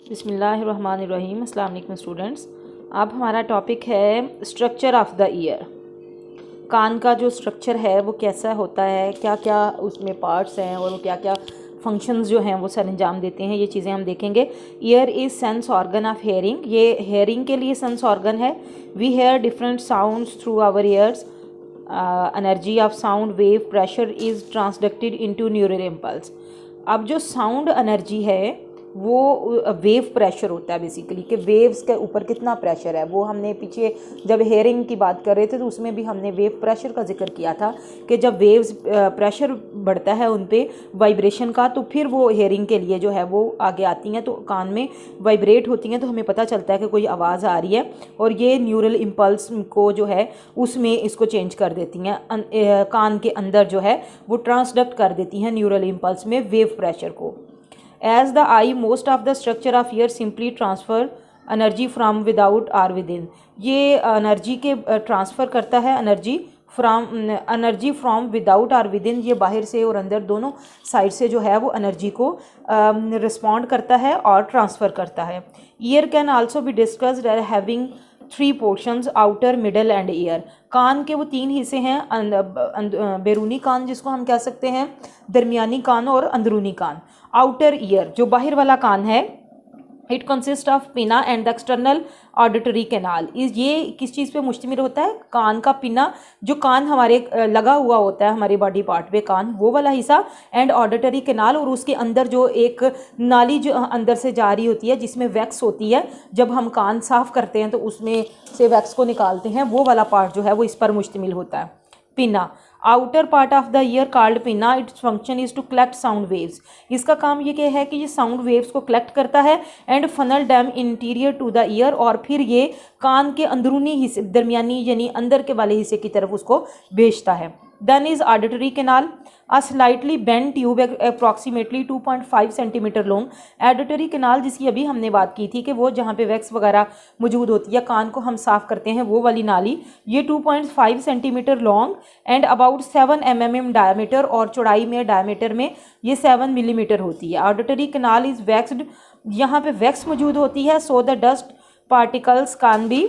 बिस्मिल्लाहिर्रहमानिर्रहीम। अस्सलाम वालेकुम स्टूडेंट्स। अब हमारा टॉपिक है स्ट्रक्चर ऑफ द ईयर। कान का जो स्ट्रक्चर है वो कैसा होता है, क्या क्या उसमें पार्ट्स हैं और वो क्या क्या फंक्शंस जो हैं वो सर अंजाम देते हैं, ये चीज़ें हम देखेंगे। Ear is sense organ of hearing, ये हेयरिंग के लिए सेंस ऑर्गन है। We hear different sounds through our ears. Energy of sound wave pressure is transducted into neural impulse. अब जो साउंड एनर्जी है वो वेव प्रेशर होता है बेसिकली, कि वेव्स के ऊपर कितना प्रेशर है। वो हमने पीछे जब हेयरिंग की बात कर रहे थे तो उसमें भी हमने वेव प्रेशर का जिक्र किया था कि जब वेव्स प्रेशर बढ़ता है उन पे वाइब्रेशन का, तो फिर वो हेयरिंग के लिए जो है वो आगे आती हैं, तो कान में वाइब्रेट होती हैं, तो हमें पता चलता है कि कोई आवाज़ आ रही है और ये न्यूरल इम्पल्स को जो है उसमें इसको चेंज कर देती हैं। कान के अंदर जो है वो ट्रांसडक्ट कर देती हैं न्यूरल इम्पल्स में वेव प्रेशर को। As the eye, most of the structure of ear simply transfer energy from without or within। ये एनर्जी के ट्रांसफ़र करता है एनर्जी फ्रॉम विदाउट और विदिन, ये बाहर से और अंदर दोनों साइड से जो है वो एनर्जी को रिस्पॉन्ड करता है और ट्रांसफ़र करता है। Ear can also be discussed as having three portions, outer, middle and ear. कान के वो तीन हिस्से हैं, बैरूनी कान जिसको हम कह सकते हैं, दरमियानी कान और अंदरूनी कान। आउटर ईयर जो बाहर वाला कान है, इट कंसिस्ट ऑफ पिना and the external auditory canal. ये किस चीज़ पे मुश्तमिल होता है? कान का पिना, जो कान हमारे लगा हुआ होता है हमारे बॉडी पार्ट पे, कान वो वाला हिस्सा, एंड ऑडिटरी कैनाल, और उसके अंदर जो एक नाली जो अंदर से जा रही होती है जिसमें वैक्स होती है, जब हम कान साफ़ करते हैं तो उसमें से वैक्स को निकालते हैं, वो वाला पार्ट जो है वो इस पर मुश्तमिल होता है, pinna. Outer part of the ear called pinna, its function is to collect sound waves. इसका काम ये क्या है कि ये साउंड वेव्स को कलेक्ट करता है and funnel them interior to the ear, और फिर ये कान के अंदरूनी हिस्से, दरमियानी यानी अंदर के वाले हिस्से की तरफ उसको भेजता है। Then is auditory canal, a slightly bend tube approximately 2.5 centimetre long. Auditory canal जिसकी अभी हमने बात की थी कि वो जहाँ पे वैक्स वगैरह मौजूद होती है, कान को हम साफ़ करते हैं, वो वाली नाली, ये 2.5 centimetre long and about 7 mm diameter, और चौड़ाई में डायमीटर में ये 7 मिलीमीटर होती है। ऑडिटरी कैनाल इज़ वैक्सड, यहाँ पे वैक्स मौजूद होती है, so the dust particles can be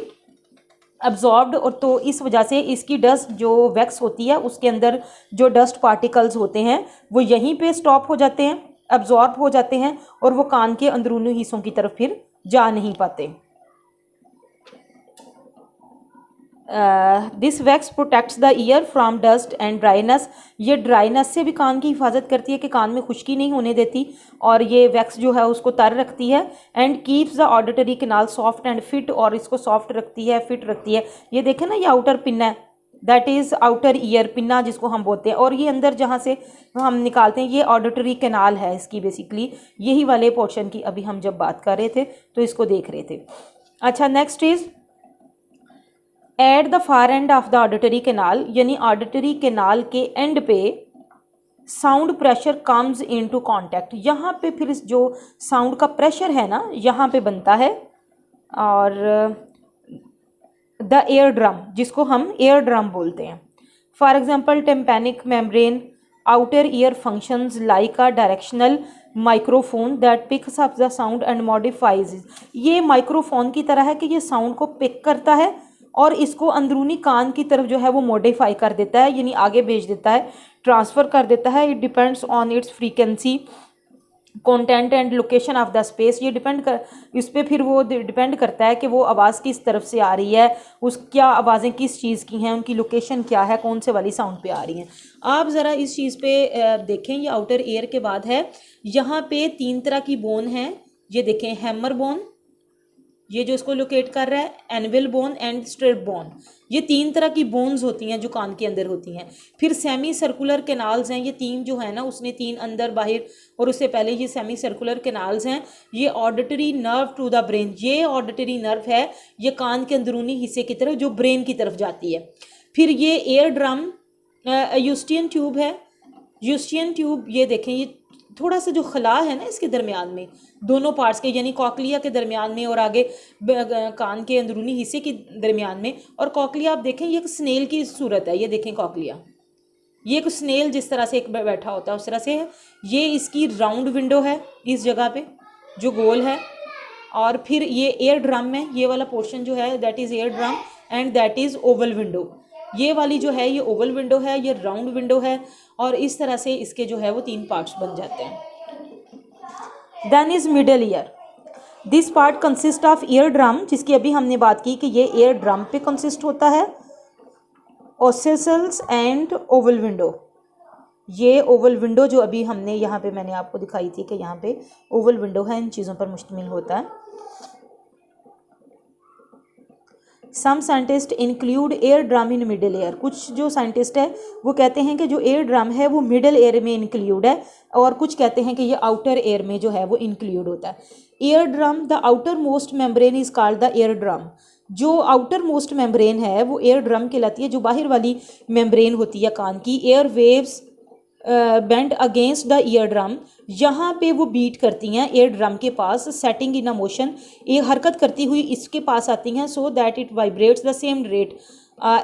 absorbed, और तो इस वजह से इसकी डस्ट जो वैक्स होती है उसके अंदर जो डस्ट पार्टिकल्स होते हैं वो यहीं पे स्टॉप हो जाते हैं, अब्जॉर्ब हो जाते हैं, और वो कान के अंदरूनी हिस्सों की तरफ फिर जा नहीं पाते। This wax protects the year from dust and dryness, ये ड्राइनेस से भी कान की हिफाजत करती है कि कान में खुश्की नहीं होने देती, और ये वैक्स जो है उसको तर रखती है। And keeps the auditory canal soft and fit, और इसको सॉफ्ट रखती है, फिट रखती है। ये देखें ना, ये आउटर पिन है, that is outer ear pinna जिसको हम बोलते हैं, और ये अंदर जहाँ से हम निकालते हैं ये ऑडिटरी कैनाल है इसकी, बेसिकली यही वाले पोर्शन की अभी हम जब बात कर रहे थे तो इसको देख रहे थे। अच्छा, next is at the far end of the auditory canal, यानी ऑडिटरी कैनाल के एंड पे sound pressure comes into contact. यहाँ पे फिर जो साउंड का प्रेशर है ना यहाँ पे बनता है, और द एयर ड्रम जिसको हम एयर ड्रम बोलते हैं। For example tympanic membrane, outer ear functions like a directional microphone that picks up the sound and modifies. ये माइक्रोफोन की तरह है कि ये साउंड को पिक करता है और इसको अंदरूनी कान की तरफ जो है वो मॉडिफाई कर देता है, यानी आगे भेज देता है, ट्रांसफ़र कर देता है। It depends on it's frequency, content and location of the space. ये इस पर फिर वो डिपेंड करता है कि वो आवाज़ किस तरफ से आ रही है, उस क्या आवाज़ें किस चीज़ की हैं, उनकी लोकेशन क्या है, कौन से वाली साउंड पे आ रही हैं। आप ज़रा इस चीज़ पे देखें, ये आउटर ईयर के बाद है, यहाँ पे 3 तरह की बोन है, ये देखें, हैमर बोन, ये जो इसको लोकेट कर रहा है, anvil bone and strip bone. ये 3 तरह की बोन्स होती हैं जो कान के अंदर होती हैं। फिर सेमी सर्कुलर कैनाल्स हैं, ये 3 जो है ना, उसने 3 अंदर बाहर, और उससे पहले ये सेमी सर्कुलर कैनाल्स हैं। ये auditory nerve to the brain, ये ऑडिटरी नर्व है, ये कान के अंदरूनी हिस्से की तरफ जो ब्रेन की तरफ जाती है। फिर ये एयर ड्रम यूस्टियन ट्यूब है, यूस्टियन ट्यूब, ये देखें, ये थोड़ा सा जो खला है ना इसके दरमियान में, दोनों पार्ट्स के, यानी कॉकलिया के दरमियान में और आगे कान के अंदरूनी हिस्से के दरमियान में। और कॉकलिया आप देखें, ये एक स्नेल की सूरत है, ये देखें कॉकलिया, ये एक स्नेल जिस तरह से एक बैठा होता है उस तरह से है। ये इसकी राउंड विंडो है इस जगह पे जो गोल है, और फिर ये एयर ड्रम में ये वाला पोर्शन जो है that is air drum and that is Oval window. ये वाली जो है ये ओवल विंडो है, ये राउंड विंडो है, और इस तरह से इसके जो है वो 3 पार्ट्स बन जाते हैं। Then is middle ear. This part consist of ear drum, जिसकी अभी हमने बात की कि ये एयर ड्रम पे कंसिस्ट होता है, ओसिसल्स एंड ओवल विंडो। ये ओवल विंडो जो अभी हमने यहाँ पे मैंने आपको दिखाई थी कि यहाँ पे ओवल विंडो है, इन चीज़ों पर मुश्तमिल होता है। Some scientist include ear drum in middle ear. कुछ जो साइंटिस्ट है वो कहते हैं कि जो एयर ड्रम है वो मिडल एयर में इंक्लूड है, और कुछ कहते हैं कि ये आउटर एयर में जो है वो इंक्लूड होता है। Air drum, the outer most membrane is called the air drum. जो आउटर मोस्ट मेम्ब्रेन है वो एयर ड्रम कहलाती है। जो बाहर वाली मेम्ब्रेन होती है कान की, air waves bend against the ear drum, यहाँ पे वो बीट करती हैं एयर ड्रम के पास, सेटिंग इन अ मोशन, ये हरकत करती हुई इसके पास आती हैं, so that it vibrates the same rate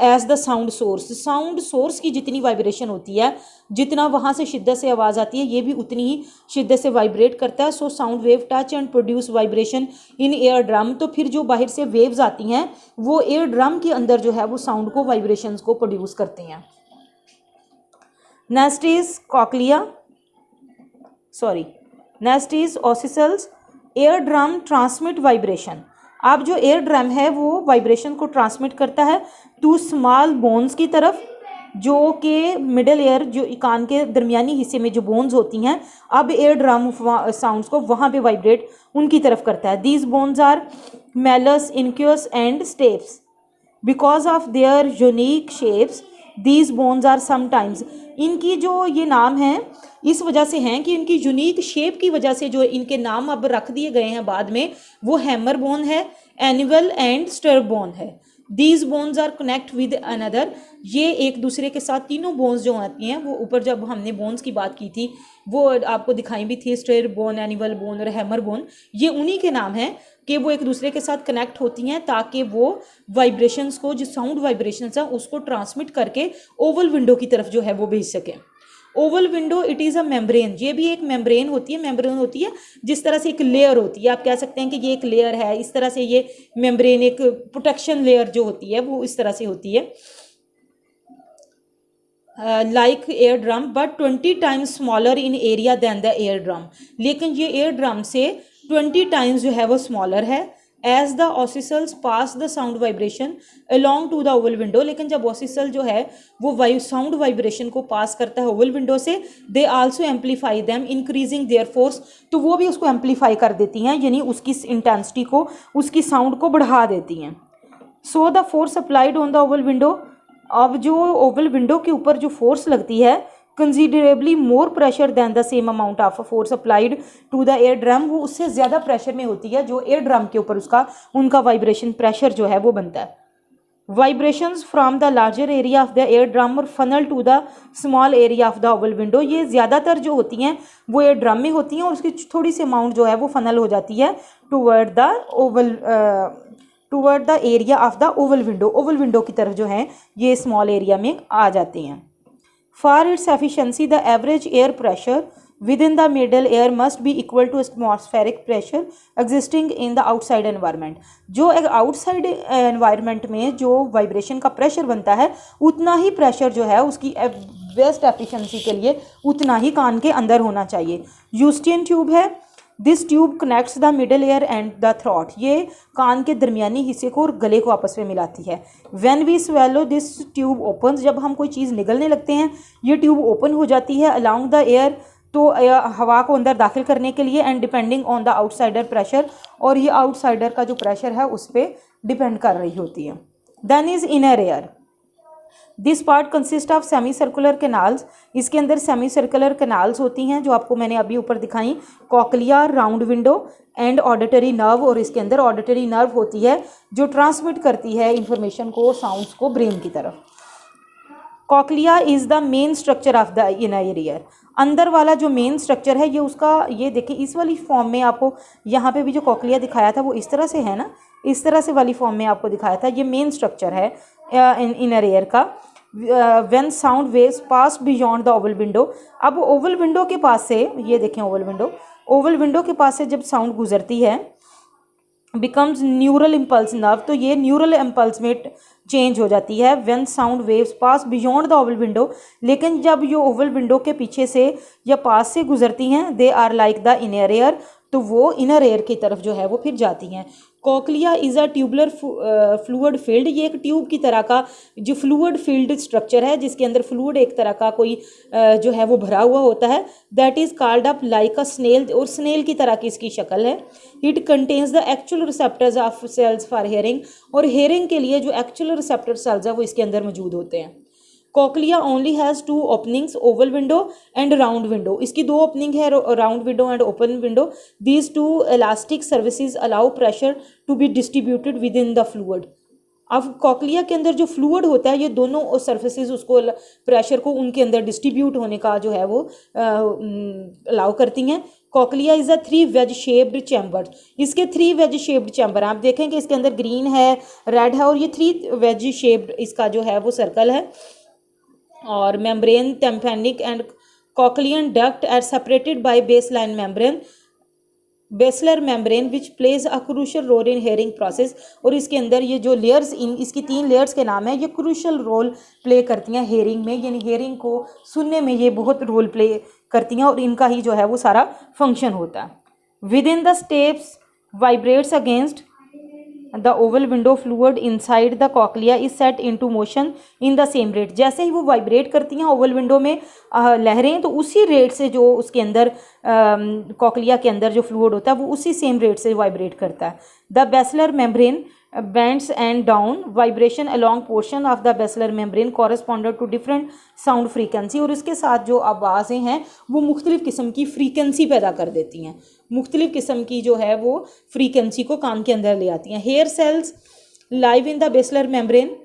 as the sound source. Sound source की जितनी वाइब्रेशन होती है, जितना वहाँ से शिद्दत से आवाज़ आती है, ये भी उतनी ही शिद्दत से वाइब्रेट करता है। So sound wave touch and produce vibration in air drum. तो फिर जो बाहर से वेव्स आती हैं वो एयर ड्रम के अंदर जो है वो साउंड को, वाइब्रेशंस को प्रोड्यूस करते हैं। Next is cochlea, next is ossicles. Eardrum transmit vibration. अब जो एयर ड्रम है वो वाइब्रेशन को ट्रांसमिट करता है टू स्मॉल बोन्स की तरफ, जो कि मिडल एयर, जो कान के दरमियानी हिस्से में जो बोन्स होती हैं, अब एयर ड्रम साउंड्स को वहाँ पे वाइब्रेट उनकी तरफ करता है। These bones are malleus, incus and stapes. Because of their unique shapes these bones are sometimes. इनकी जो ये नाम है इस वजह से हैं कि इनकी यूनिक शेप की वजह से जो इनके नाम अब रख दिए गए हैं बाद में, वो हैमर बोन है, एनिवल एंड स्टर्ब बोन है। These bones are connect with another. ये एक दूसरे के साथ, तीनों बोन्स जो आती हैं वो ऊपर जब हमने बोन्स की बात की थी वो आपको दिखाई भी थी, स्टर्ब बोन, एनिवल बोन और हैमर बोन। ये उन्हीं के नाम हैं कि वो एक दूसरे के साथ कनेक्ट होती हैं ताकि वो वाइब्रेशंस को, जो साउंड वाइब्रेशंस हैं उसको ट्रांसमिट करके ओवल विंडो की तरफ जो है वो भेज सकें। Oval window it is a membrane. ये भी एक मेम्ब्रेन होती है, मेम्ब्रेन होती है जिस तरह से एक लेयर होती है, आप कह सकते हैं कि ये एक लेयर है, इस तरह से ये मेम्ब्रेन एक प्रोटेक्शन लेयर जो होती है वो इस तरह से होती है, like ear drum but 20 times smaller in area than the air drum. लेकिन ये एयर ड्रम से 20 टाइम्स जो है वो स्मॉलर है। As the ossicles pass the sound vibration along to the oval window. लेकिन जब ओसिसल जो है वो साउंड वाइब्रेशन को पास करता है ओवल विंडो से, they also amplify them increasing there force. तो वो भी उसको एम्पलीफाई कर देती हैं, यानी उसकी इंटेंसिटी को, उसकी साउंड को बढ़ा देती हैं। So the force applied on the oval window. अब जो ओवल विंडो के ऊपर जो फोर्स लगती है, considerably more pressure than the same amount of force applied to the air drum. वो उससे ज़्यादा प्रेशर में होती है जो एयर ड्रम के ऊपर उनका वाइब्रेशन प्रेशर जो है वो बनता है। Vibrations from the larger area of the air drum और funnel to the small area of the oval window. ये ज़्यादातर जो होती हैं वो एयर ड्रम में होती हैं और उसकी थोड़ी सी अमाउंट जो है वो फनल हो जाती है toward the area of the oval window. Oval window की तरफ जो है ये स्मॉल एरिया में आ जाते हैं। For its efficiency the average air pressure within the middle air must be equal to atmospheric pressure existing in the outside environment। जो एक आउटसाइड एनवायरनमेंट में जो वाइब्रेशन का प्रेशर बनता है उतना ही प्रेशर जो है उसकी बेस्ट एफिशिएंसी के लिए उतना ही कान के अंदर होना चाहिए। यूस्टियन ट्यूब है। This tube connects the middle air and the throat. ये कान के दरमियानी हिस्से को और गले को आपस में मिलाती है। When we swallow this tube opens. जब हम कोई चीज़ निगलने लगते हैं ये ट्यूब ओपन हो जाती है अलाउंग द एयर, तो हवा को अंदर दाखिल करने के लिए, and depending on the outsider pressure. और ये आउटसाइडर का जो प्रेशर है उस पर डिपेंड कर रही होती है। Then is inner ear. This part consist of semi circular canals. इसके अंदर सेमी सर्कुलर कैनाल्स होती हैं जो आपको मैंने अभी ऊपर दिखाई, cochlea, round window and auditory nerve. और इसके अंदर ऑडिटरी नर्व होती है जो ट्रांसमिट करती है इंफॉर्मेशन को, साउंड्स को ब्रेन की तरफ। Cochlea is the main structure of the inner ear. अंदर वाला जो मेन स्ट्रक्चर है ये उसका, ये देखिए इस वाली फॉर्म में आपको यहाँ पे भी जो कॉकलिया दिखाया था वो इस तरह से है ना, इस तरह से वाली फॉर्म में आपको दिखाया था। ये मेन स्ट्रक्चर है इनर ईयर का। When sound waves pass beyond the oval window. अब ओवल विंडो के पास से, ये देखें ओवल विंडो के पास से जब साउंड गुजरती है बिकम्स न्यूरल इम्पल्स नर्व, तो ये न्यूरल इम्पल्स में चेंज हो जाती है। When sound waves pass beyond the oval window, लेकिन जब ये ओवल विंडो के पीछे से या पास से गुजरती हैं, they are like the inner ear, तो वो इनर एयर की तरफ जो है वो फिर जाती हैं। Cochlea is a tubular fluid field, ये एक ट्यूब की तरह का जो फ्लूइड फील्ड स्ट्रक्चर है जिसके अंदर फ्लूइड एक तरह का कोई जो है वो भरा हुआ होता है। That is called up like a snail, और स्नेल की तरह की इसकी शक्ल है। It contains the actual receptors of cells for hearing, और हेयरिंग के लिए जो एक्चुअल रिसेप्टर सेल्स है वो इसके अंदर मौजूद होते हैं। Cochlea only has 2 openings, oval window and round window, इसकी 2 ओपनिंग है, round window and open window. These 2 elastic services allow pressure to be distributed with in the fluid. अब कॉकलिया के अंदर जो फ्लूइड होता है, ये दोनों सर्फेसिस उसको प्रेशर को उनके अंदर डिस्ट्रीब्यूट होने का जो है वो अलाउ करती हैं। Cochlea is a 3 wedge shaped chamber, इसके 3 वेज शेप्ड चैम्बर आप देखेंगे इसके अंदर ग्रीन है, रेड है, और ये 3 वेज शेप्ड इसका जो है वो सर्कल है। और मेम्ब्रेन टेम्पैनिक एंड कॉकलियन duct are separated by basilar membrane, basilar membrane which plays a crucial role in hearing process, और इसके अंदर ये जो लेयर्स, इसकी 3 लेयर्स के नाम है, ये क्रूशल रोल प्ले करती हैं हेयरिंग में, यानी हेयरिंग को सुनने में ये बहुत रोल प्ले करती हैं, और इनका ही जो है वो सारा फंक्शन होता है। With in the steps vibrates against the oval window fluid inside the cochlea is set into motion in the same rate, जैसे ही वो वाइब्रेट करती हैं ओवल विंडो में लहरें, तो उसी रेट से जो उसके अंदर कॉकलिया के अंदर जो फ्लूइड होता है वो उसी सेम रेट से वाइब्रेट करता है। The basilar membrane bends and down vibration along portion of the basilar membrane corresponded to different sound frequency, और इसके साथ जो आवाज़ें हैं वो मुख्तलिफ किस्म की फ्रीक्वेंसी पैदा कर देती हैं, मुख्तलिफ किस्म की जो है वो फ्रीक्वेंसी को कान के अंदर ले आती हैं। Hair cells live in the basilar membrane,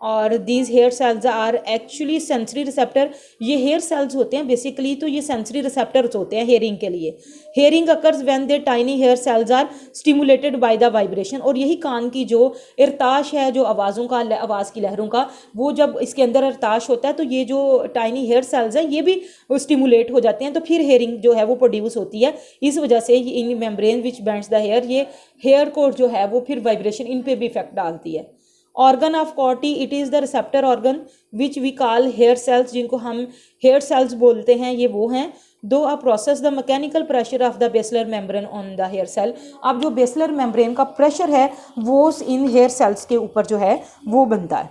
और these hair cells are actually sensory receptor, ये हेयर सेल्स होते हैं बेसिकली, तो ये सेंसरी रिसेप्टर्स होते हैं हेयरिंग के लिए। Hearing occurs when the tiny hair cells are stimulated by the vibration, और यही कान की जो इरताश है, जो आवाज़ों का, आवाज़ की लहरों का, वो जब इसके अंदर इरताश होता है तो ये जो टाइनी हेयर सेल्स हैं ये भी स्टिमुलेट हो जाते हैं, तो फिर हेयरिंग जो है वो प्रोड्यूस होती है। इस वजह से इन membrane which bends the hair, ये हेयर को जो है वो फिर वाइब्रेशन इन पर भी इफेक्ट डालती है। Organ of Corti, it is the receptor organ which we call hair cells, जिनको हम हेयर सेल्स बोलते हैं, ये वो हैं। दो आ process the mechanical pressure of the basilar membrane on the hair cell, अब जो बेसलर मेम्ब्रेन का प्रेशर है वो इन हेयर सेल्स के ऊपर जो है वो बनता है।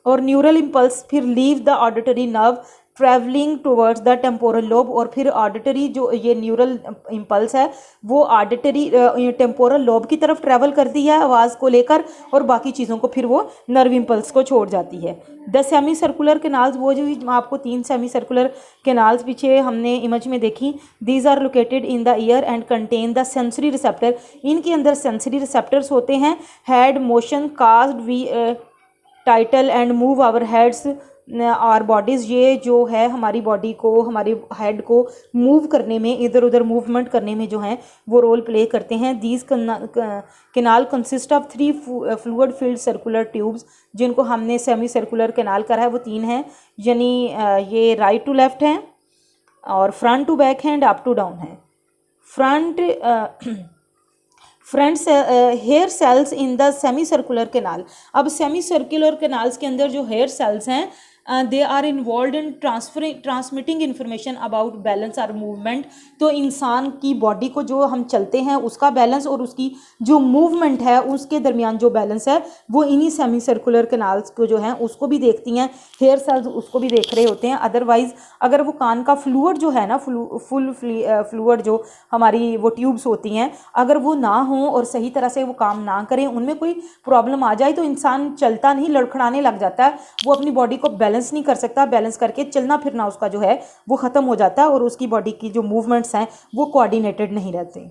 और न्यूरल इम्पल्स फिर leave the auditory nerve travelling towards the temporal lobe, और फिर ऑडिटरी जो ये न्यूरल इम्पल्स है वो ऑडिटरी टेम्पोरल लोब की तरफ ट्रैवल करती है आवाज़ को लेकर, और बाकी चीज़ों को फिर वो नर्व इम्पल्स को छोड़ जाती है। द सेमी सर्कुलर कैनाल्स, वो जो आपको 3 सेमी सर्कुलर कैनाल्स पीछे हमने इमेज में देखी, these are located in the ear and contain the sensory receptor, इनके अंदर सेंसरी रिसेप्टर्स होते हैं। Head motion caused we tilt and move our heads और बॉडीज़, ये जो है हमारी बॉडी को, हमारी हेड को मूव करने में, इधर उधर मूवमेंट करने में जो है वो रोल प्ले करते हैं। These canal consist of 3 fluid field circular tubes, जिनको हमने सेमी सर्कुलर कैनाल करा है वो 3 हैं, यानी ये राइट टू लेफ्ट हैं, और फ्रंट टू बैक हैं, अप टू डाउन है। Front hair cells in the semi circular canal, अब सेमी सर्कुलर कैनाल्स के अंदर जो हेयर सेल्स हैं they are involve in transmitting information about balance और मूवमेंट, तो इंसान की बॉडी को जो हम चलते हैं उसका बैलेंस और उसकी जो मूवमेंट है उसके दरमियान जो बैलेंस है वो इन्हीं सेमी सर्कुलर कैनाल्स को जो है उसको भी देखती हैं, हेयर सेल्स उसको भी देख रहे होते हैं। अदरवाइज़ अगर वो कान का फ्लूइड जो है ना, फुल फ्लूइड जो हमारी वो ट्यूब्स होती हैं, अगर वो ना हों और सही तरह से वो काम ना करें, उनमें कोई प्रॉब्लम आ जाए तो इंसान चलता नहीं, लड़खड़ाने लग जाता है, वो अपनी बॉडी को बैलेंस नहीं कर सकता, बैलेंस करके चलना फिरना उसका जो है वो ख़त्म हो जाता है, और उसकी बॉडी की जो मूवमेंट्स हैं वो कोऑर्डिनेटेड नहीं रहते।